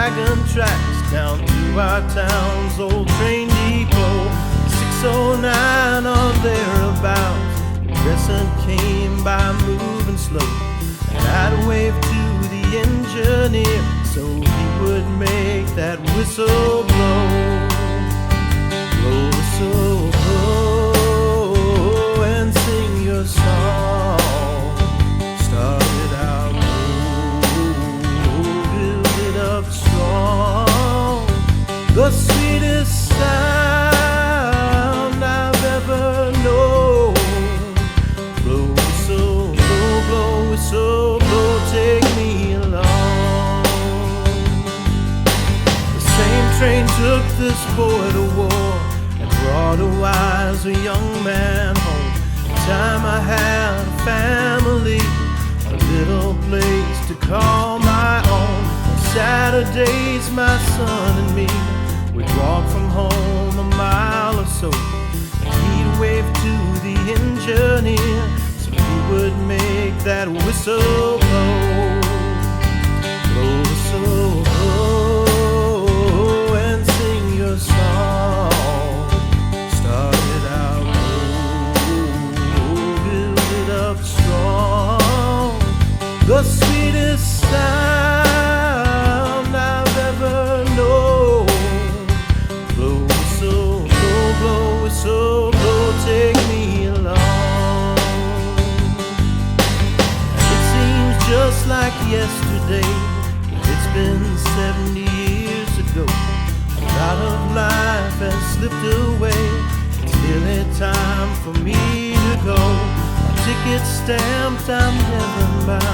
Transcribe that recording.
wagon tracks down to our town's old train depot. 609 or thereabouts, the crescent came by moving slow, and I'd wave to the engineer so he would make that whistle blow. Blow the whistle, blow, and sing your song. Start it out low, build it up strong. The sweetest sound I've ever known. Blow whistle, blow, blow whistle, blow, take me along. The same train took this boy to war and brought a wiser young man home. The time I had a family, a little place to call my own. On Saturdays, my son and me, we'd walk from home a mile or so. He'd wave to the engineer so he would make that whistle blow. Blow the whistle, blow, and sing your song. Start it out low, build it up strong. The sweetest sound I've ever known. Blow whistle, blow, blow whistle, blow, take me along. And it seems just like yesterday, but it's been 70 years ago. A lot of life has slipped away. It's nearly time for me to go. My ticket stamped, I'm heaven bound.